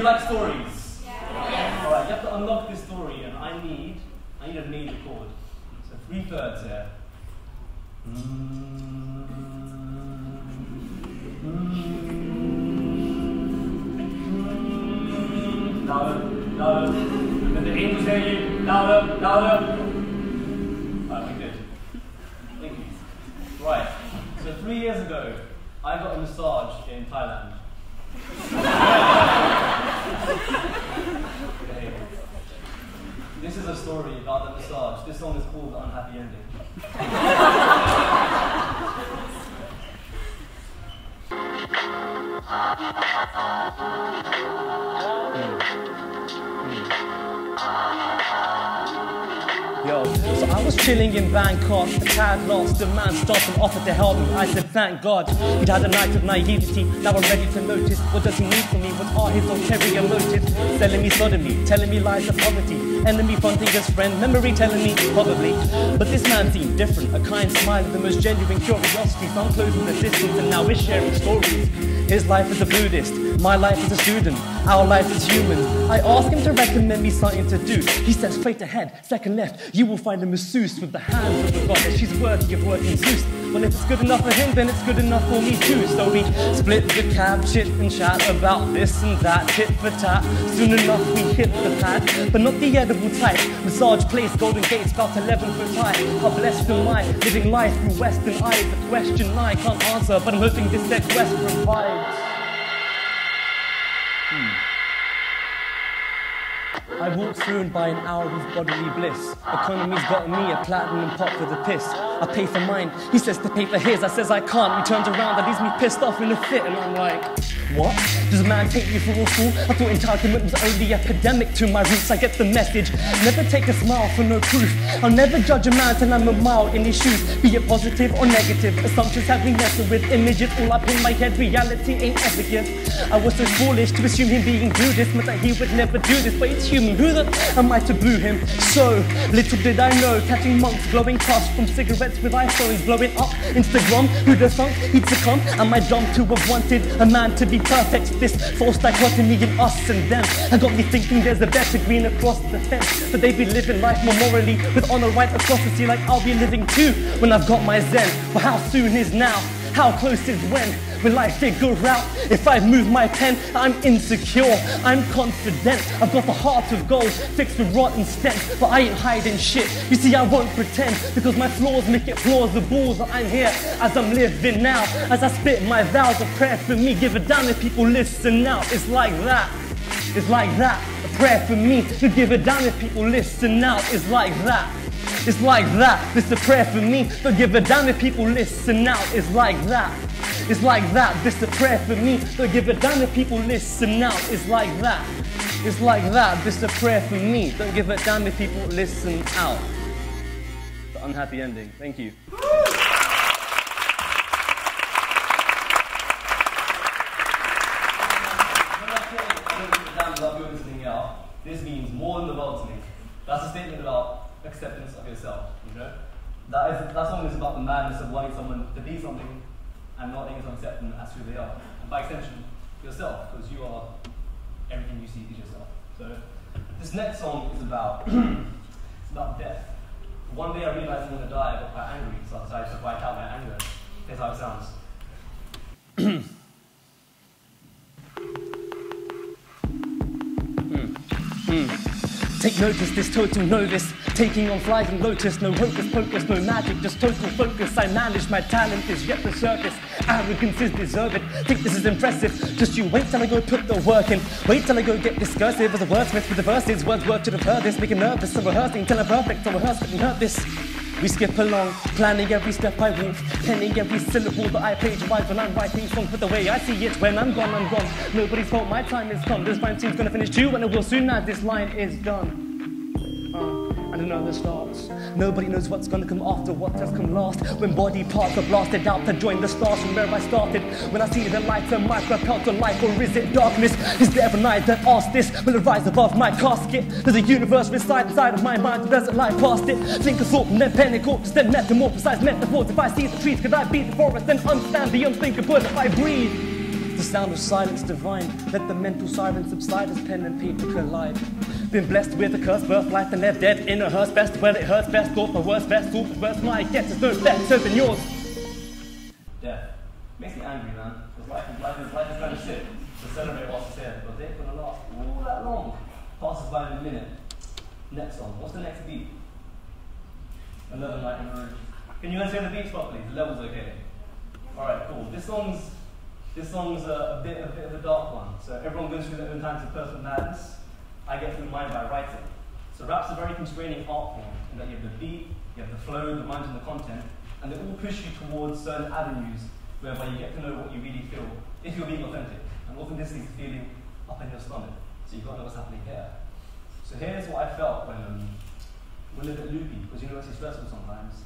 like stories? Yeah. Alright, you have to unlock this story, and I need a major chord. So 3/3 here. Louder, louder. Let the angels hear you. Louder, louder. Alright, we're good. Thank you. Right, so 3 years ago, I got a massage in Thailand. Okay. This is a story about the massage. This song is called The Unhappy Ending. Yo, so I was chilling in Bangkok, a tad lost, a man stopped and offered to help me. I said, thank God, he'd had a night of naivety. Now I'm ready to notice, what does he need from me? What are his ulterior motives? Selling me sodomy, telling me lies of poverty, enemy funding his friend, memory telling me, probably. But this man seemed different, a kind smile, the most genuine curiosity. Some closing the distance and now we're sharing stories. His life is a Buddhist, my life is a student, our life is human. I ask him to recommend me something to do. He said straight ahead, second left, you will find a masseuse with the hands of a goddess. She's worthy of working Zeus. Well, if it's good enough for him, then it's good enough for me too. So we split the cab, chit and chat about this and that, tit for tat. Soon enough we hit the pad, but not the edible type. Massage place, Golden Gates, about 11 foot high. How blessed am I, living life through Western eyes? A question I can't answer, but I'm hoping this next West provides. I walked through and by an hour of bodily bliss. Economy's got me a platinum pop for the piss. I pay for mine, he says to pay for his. I says I can't, he turns around and leaves me pissed off in a fit. And I'm like, what? Does a man take me for a fool? I thought entitlement was only epidemic to my roots. I get the message, never take a smile for no proof. I'll never judge a man till I'm a mile in his shoes. Be it positive or negative, assumptions have me messing with images all up in my head. Reality ain't ever give. I was so foolish to assume him being Buddhist meant that he would never do this, but it's human. Who the am I to boo him? So little did I know, catching monks blowing puffs from cigarettes with iPhones blowing up Instagram. Who'd have thunk he'd succumb? Am I dumb to have wanted a man to be perfect? This false dichotomy in us and them and got me thinking there's a better green across the fence. But they be living life more morally with honor right across the sea, like I'll be living too when I've got my zen. But how soon is now? How close is when? Will I figure out if I move my pen? I'm insecure, I'm confident. I've got the heart of gold, fixed with rotten stems, but I ain't hiding shit. You see, I won't pretend, because my flaws make it plausible that I'm here as I'm living now. As I spit my vows of prayer for me, give a damn if people listen now. It's like that, it's like that. A prayer for me, to give a damn if people listen now. It's like that. It's like that, this a prayer for me. Don't give a damn if people listen out. It's like that. It's like that, this a prayer for me. Don't give a damn if people listen out. It's like that. It's like that, this a prayer for me. Don't give a damn if people listen out. The unhappy ending. Thank you. This means more than the world to me. That's a statement about acceptance of yourself, you know? That song is about the madness of wanting someone to be something and not being able to accept them as who they are. And by extension, yourself, because you are everything you see is yourself. So this next song is about it's about death. One day I realized I'm going to die, I got quite angry, so I decided to write out my anger. Here's how it sounds. Take notice, this total novice, taking on flies and lotus, no hocus pocus, no magic, just total focus. I manage, my talent is yet the surface, arrogance is deserved. Think this is impressive, just you wait till I go put the work in, wait till I go get discursive as a wordsmith with the verses. Words work to have heard this, making nervous, so rehearsing till I'm perfect, so rehearse but heard this. We skip along, planning every step I walk, penning every syllable that I plagiarize when I'm writing songs. But the way I see it, when I'm gone, I'm gone. Nobody's fault, my time is come. This rhyme seems gonna finish too, and it will soon as this line is done. And another starts. Nobody knows what's gonna come after what has come last. When body parts are blasted out to join the stars from where I started. When I see the light, am I propelled to life or is it darkness? Is there a night that asks this? Will it rise above my casket? Does a universe reside inside of my mind or does it lie past it? Think of thought and then pen and corpse, then metamorphosize metaphors. If I see the trees, could I be the forest? Then understand the unthinkable if I breathe? The sound of silence divine. Let the mental siren subside as pen and paper collide. Been blessed with a cursed birth, life and left dead in a hearse. Best well it hurts, best thought for worst, best thought for worst. My guess is no better than yours. Death makes me angry, man. Because life is kind of shit. To celebrate what's here, but they're gonna last all that long. Passes by in a minute. Next song. What's the next beat? Another Night in the Room. Can you guys hear the beats properly? The level's okay. Alright, cool. This song's a bit of a dark one. So everyone goes through their own kinds of personal madness. I get through mine by writing. So rap's a very constraining art form in that you have the beat, you have the flow, the rhymes and the content, and they all push you towards certain avenues whereby you get to know what you really feel if you're being authentic. And authenticity is feeling up in your stomach. So you've got to know what's happening here. So here's what I felt when we're a bit loopy, because university is stressful sometimes.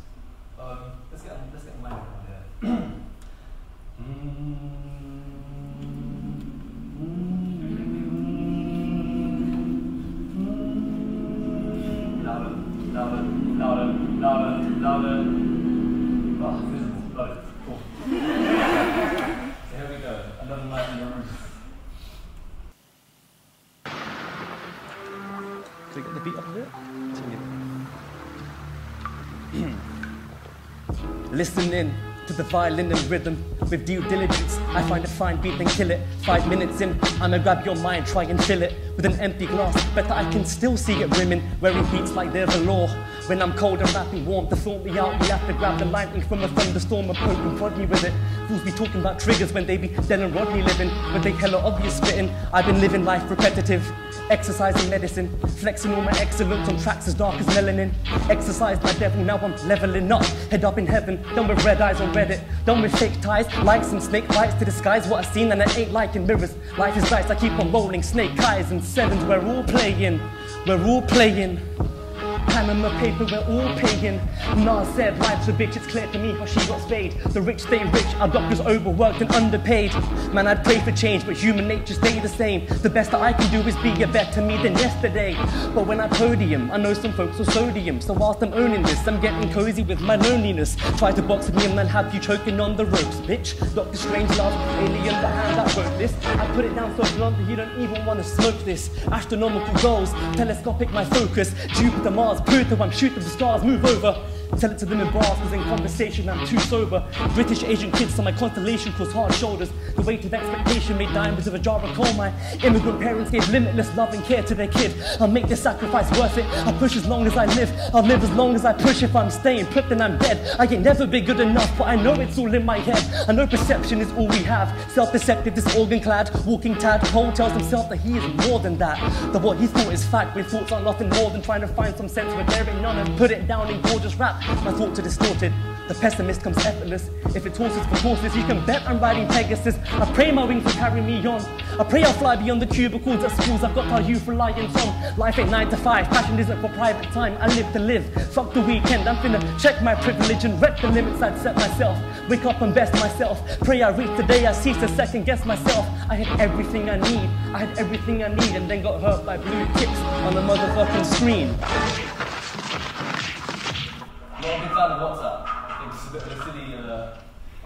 Let's get the mind on here. Louder, louder, louder, louder, louder. Oh, visible, got it. Cool. So here we go. Another night in the room. Can we get the beat up a bit? Listening to the violin and rhythm with due diligence, I find a fine beat and kill it. 5 minutes in, I'ma grab your mind, try and fill it with an empty glass. Better I can still see it rimming, wearing beats like they're the law. When I'm cold and rapping warm, to sort me out, we have to grab the lightning from a thunderstorm and poke and prod me with it. Fools be talking about triggers when they be Del and Rodney living, when they hella obvious spitting. I've been living life repetitive, exercising medicine, flexing all my excellence on tracks as dark as melanin. Exercise my devil, now I'm leveling up, head up in heaven, done with red eyes on Reddit, done with fake ties, likes and snake bites to disguise what I've seen, and I ain't liking mirrors. Life is dice, I keep on rolling, snake eyes and sevens, we're all playing, we're all playing. Panama paper, we're all paying. Nas said, life's a bitch, it's clear to me how she got spayed. The rich stay rich, our doctors overworked and underpaid. Man, I'd pray for change, but human nature stay the same. The best that I can do is be a better me than yesterday. But when I podium, I know some folks are sodium. So whilst I'm owning this, I'm getting cozy with my loneliness. Try to box with me and I'll have you choking on the ropes, bitch. Doctor Strange love, alien the hand that wrote this. I put it down so blunt that you don't even want to smoke this. Astronomical goals, telescopic my focus. Jupiter, Mars, Pluto, I'm shooting the stars, move over. Tell it to them in bars, cause in conversation I'm too sober. British Asian kids, so my constellation caused hard shoulders. The weight of expectation made diamonds of a jar of coal. My immigrant parents gave limitless love and care to their kid. I'll make this sacrifice worth it. I'll push as long as I live. I'll live as long as I push. If I'm staying put, then I'm dead. I ain't never be good enough, but I know it's all in my head. I know perception is all we have. Self-deceptive, this organ-clad, walking tadpole tells himself that he is more than that. That what he thought is fact, when thoughts are nothing more than trying to find some sense where there ain't none, and put it down in gorgeous rap. My thoughts are distorted, the pessimist comes effortless. If it's horses for horses, you can bet I'm riding Pegasus. I pray my wings will carry me on. I pray I'll fly beyond the cubicles at schools I've got our youth reliance on. Life ain't 9 to 5, passion isn't for private time. I live to live, fuck the weekend. I'm finna check my privilege and wreck the limits I'd set myself. Wake up and best myself, pray I reach the day I cease to second guess myself. I had everything I need, I had everything I need, and then got hurt by blue ticks on the motherfucking screen. Not a big fan of WhatsApp. I think it's a bit of a silly,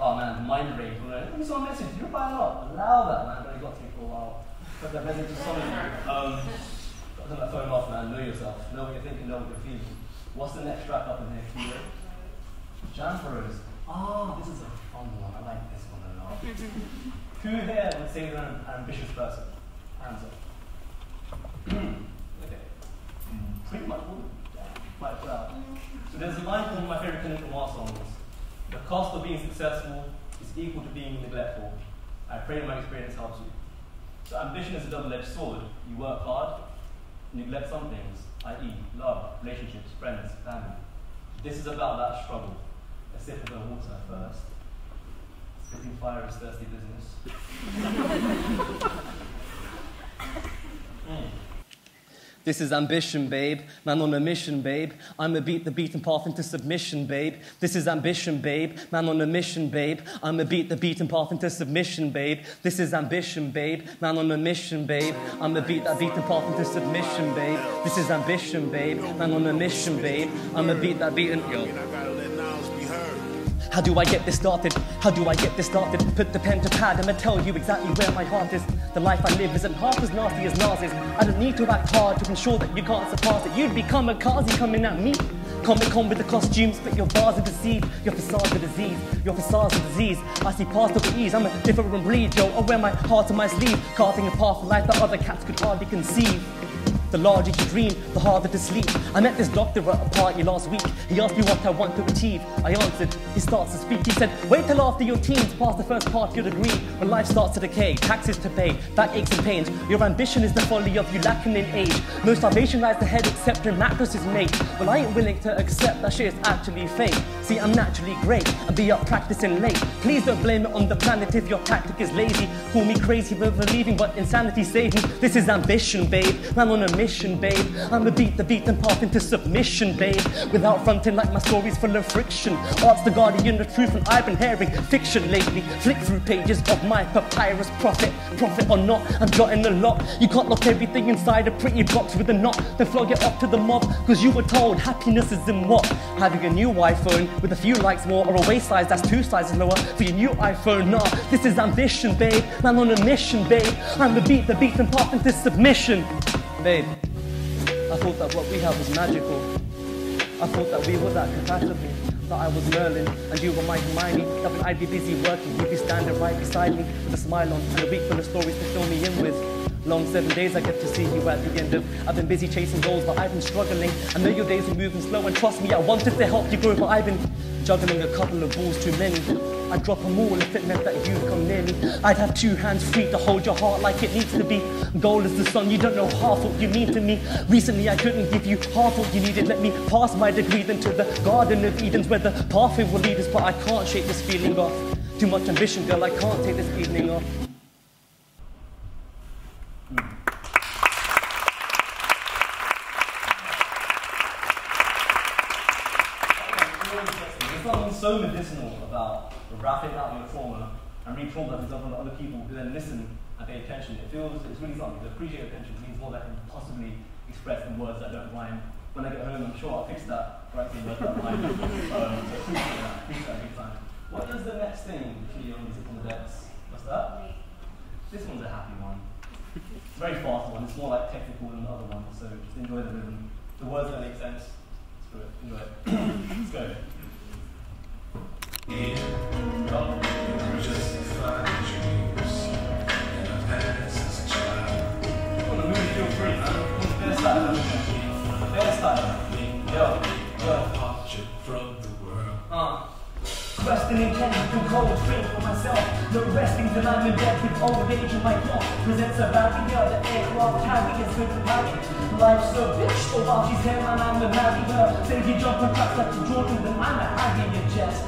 oh man, mind rape. Let me saw a message, you reply a lot. Allow that, man, but it got to me for a while. Put that message to someone. Turn that phone off, man, know yourself. Know what you're thinking, know what you're feeling. What's the next track up in here, Kilo? Jam Rose. Ah, this is a fun one, I like this one a lot. Who here would say they're an ambitious person? Hands up. Okay. Pretty much all. Quite proud. So there's a line from one of my favourite clinical art songs. The cost of being successful is equal to being neglectful. I pray my experience helps you. So ambition is a double-edged sword. You work hard, neglect some things, i.e. love, relationships, friends, family. This is about that struggle. A sip of the water first. Spitting fire is thirsty business. This is ambition, babe. Man on a mission, babe. I'ma beat the beaten path into submission, babe. This is ambition, babe. Man on a mission, babe. I'ma beat the beaten path into submission, babe. This is ambition, babe. Man on a mission, babe. I'ma beat that beaten path into submission, babe. This is ambition, babe. Man on a mission, babe. I'ma beat that beaten... Yo. How do I get this started? How do I get this started? Put the pen to pad, I'ma tell you exactly where my heart is. The life I live isn't half as nasty as Nas's. I don't need to act hard to ensure that you can't surpass it. You'd be kamikaze coming at me. Comic-Con with the costumes, but your bars are deceived. Your facade's a disease, your facade's a disease. I see past with ease, I'm a different breed, yo. I wear my heart on my sleeve, carving a path of life that other cats could hardly conceive. The larger you dream, the harder to sleep. I met this doctor at a party last week. He asked me what I want to achieve. I answered, he starts to speak. He said, wait till after your teens, pass the first part of your degree. When life starts to decay, taxes to pay, backaches and pains. Your ambition is the folly of you lacking in age. No starvation lies ahead except your mattress is made. Well, I ain't willing to accept that shit is actually fake. See, I'm naturally great and be up practicing late. Please don't blame it on the planet if your tactic is lazy. Call me crazy for believing, but insanity saved me. This is ambition, babe. Man on a mission, babe. I'ma beat the beaten path into submission, babe. Without fronting like my story's full of friction. Ask the guardian the truth and I've been hearing fiction lately. Flick through pages of my papyrus prophet. Prophet or not, I'm jotting a lot. You can't lock everything inside a pretty box with a knot. Then flog it off to the mob, cause you were told happiness is in what? Having a new iPhone with a few likes more, or a waist size that's 2 sizes lower for your new iPhone. Nah, this is ambition, babe. Man on a mission, babe. I'ma beat the beaten path into submission. Babe, I thought that what we had was magical. I thought that we were that compatible. That I was Merlin and you were Mike Hermione. That when I'd be busy working, you'd be standing right beside me with a smile on and a week full of stories to fill me in with. Long 7 days I get to see you at the end of. I've been busy chasing goals, but I've been struggling. I know your days were moving slow, and trust me, I wanted to help you grow, but I've been juggling a couple of balls too many. I'd drop them all if it meant that you'd come near me. I'd have 2 hands free to hold your heart like it needs to be. Goal is the sun, you don't know half what you mean to me. Recently I couldn't give you half what you needed. Let me pass my degree then to the Garden of Eden's where the pathway will lead us, but I can't shake this feeling off. Too much ambition, girl, I can't take this evening off. There's something so medicinal about rapping out your trauma and read trauma that results on other people who then listen and pay attention. It's really something. To appreciate attention means more than I can possibly express in words that don't rhyme. When I get home, I'm sure I'll fix that, right? So words that rhyme. So appreciate that big time. What is the next thing for you on the decks? What's that? This one's a happy one. It's a very fast one. It's more like technical than the other one. So just enjoy the rhythm. The words don't make sense. Screw it. Enjoy it. Let's go. Yeah, we're just fine dreams in our past as a child. You want to move, feel free, man. There's style. There's style. Yo. Departure from the world. Questioning chemical cold drink for myself. No resting till I'm in bed with old age in my clock. Presents a barrier, the aircraft carriers couldn't carry. Life's a bitch, so while she's here and I'm the marry her. Say you jump on tracks like Jordan, then I'm a Harrier Jess.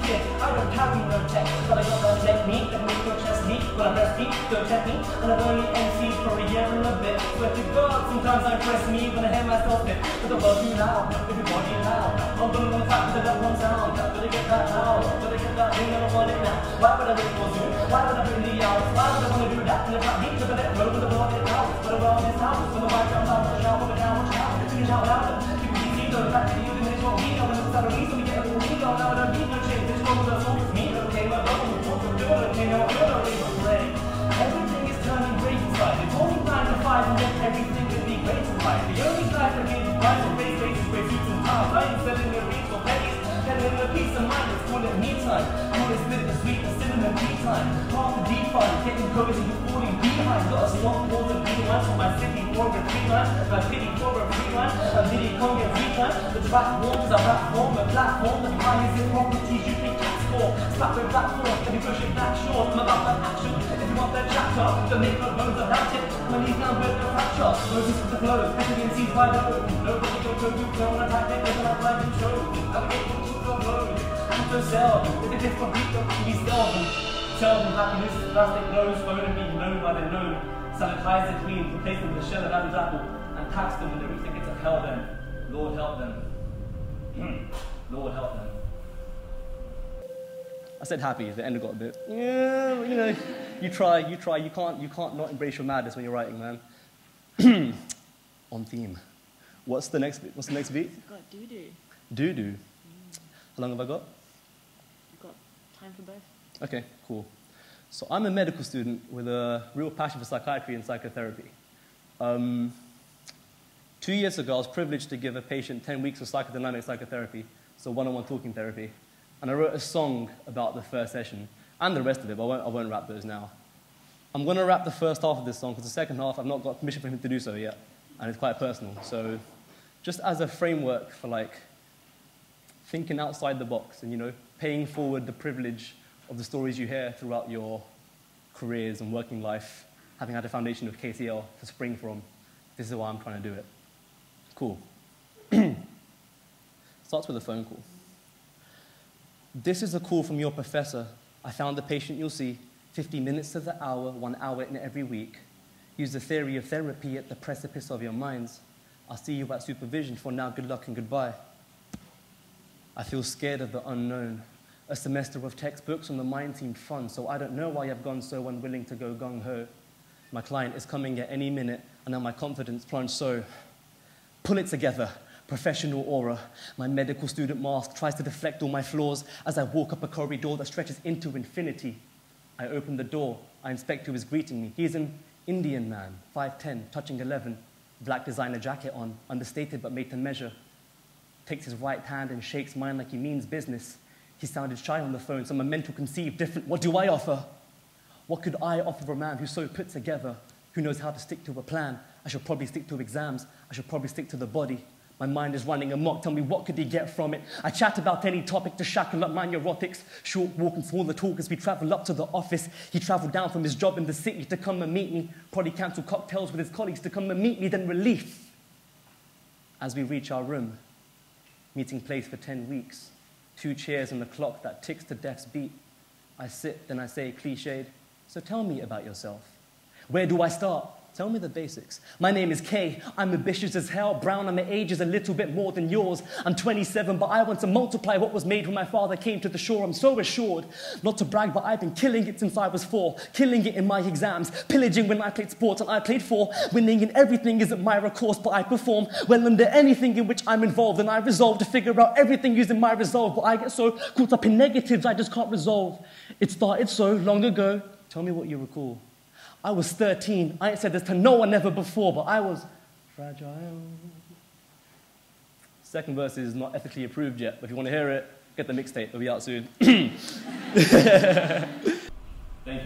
I don't carry no tech, but I got that technique that makes your chest meet. When I'm breastfeed, don't tempt me, and I've only MC'd for a year and a bit. Swear to God, sometimes I press me when I hear myself spit. But the world's too loud, everybody loud. I'm gonna tap to that one sound. Gotta get that loud, gotta get that thing, I don't want it now. Why would I wait for soon? Why would I bring the hours? Why would I wanna do that? And if I need to, but let go with the block it out. But around this house, when the mic comes out, push out, put it down, watch out. Sing it out louder. People can see the fact that you can what we know, and it's not a reason we get a little ego. Now I don't need no change. Everything is turning great inside. It's only 9 to 5 and then everything will be great in life. The only life that gives price of race faces where suits and ties. I ain't selling the reach for pennies, selling the peace of mind. Let's call it me time. Call it split the sweet, the cinnamon tea time. Half the define, getting cozy, you're falling behind. Got a small pause of green line for my city for a free line. My pity for a free line. A mini Kong and free line. The track warms a platform, a platform. The highest in properties you think that's for. Slap the platform, and you push it back short. I'm about that action. If you want that chapter, don't make no bones about it. My knees down with the fracture. Roses with the flow, petting and seeds wide open. Nobody go to you, go on attack it, there's an outline and show. Navigate from to the road. I'm so sell, if it is for people, we sell them. Sell them happiness, plastic blows, phone and being known by their known. Sanitize the clean, replace them with a shell of Adam's apple, and tax them with every ticket of hell then. Lord help them. Lord help them. I said happy, the end got a bit, yeah, you know, you try, you can't not embrace your madness when you're writing, man. On theme. What's the next beat? I've got doo-doo. Doo-doo. How long have I got? time for both. Okay, cool. So I'm a medical student with a real passion for psychiatry and psychotherapy. 2 years ago, I was privileged to give a patient 10 weeks of psychodynamic psychotherapy, so one-on-one talking therapy. And I wrote a song about the first session, and the rest of it, but I won't rap those now. I'm going to rap the first half of this song, because the second half, I've not got permission from him to do so yet, and it's quite personal. So just as a framework for, like, thinking outside the box and, you know, paying forward the privilege of the stories you hear throughout your careers and working life, having had a foundation of KCL to spring from, this is why I'm trying to do it. Cool. Starts with a phone call. This is a call from your professor. I found the patient you'll see, 50 minutes to the hour, 1 hour in every week. Use the theory of therapy at the precipice of your minds. I'll see you at supervision. For now, good luck and goodbye. I feel scared of the unknown. A semester of textbooks on the mind seemed fun, so I don't know why I've gone so unwilling to go gung-ho. My client is coming at any minute, and now my confidence plunged so. Pull it together, professional aura. My medical student mask tries to deflect all my flaws as I walk up a corridor that stretches into infinity. I open the door. I inspect who is greeting me. He is an Indian man, 5'10", touching 11, black designer jacket on, understated but made to measure. Takes his right hand and shakes mine like he means business. He sounded shy on the phone, so my mental conceived different. What do I offer? What could I offer a man who's so put together, who knows how to stick to a plan? I should probably stick to exams. I should probably stick to the body. My mind is running amok. Tell me, what could he get from it? I chat about any topic to shackle up my neurotics. Short walk and smaller talk as we travel up to the office. He traveled down from his job in the city to come and meet me. Probably cancelled cocktails with his colleagues to come and meet me. Then relief. As we reach our room, meeting place for 10 weeks. 2 chairs and the clock that ticks to death's beat. I sit, then I say, cliched, so tell me about yourself. Where do I start? Tell me the basics. My name is Kay. I'm ambitious as hell. Brown, and my age is a little bit more than yours. I'm 27, but I want to multiply what was made when my father came to the shore. I'm so assured. Not to brag, but I've been killing it since I was 4. Killing it in my exams. Pillaging when I played sports, and I played 4. Winning in everything isn't my recourse, but I perform well under anything in which I'm involved. And I resolve to figure out everything using my resolve. But I get so caught up in negatives I just can't resolve. It started so long ago. Tell me what you recall. I was 13. I ain't said this to no one ever before, but I was fragile. Second verse is not ethically approved yet, but if you want to hear it, get the mixtape. It'll be out soon. Thank you.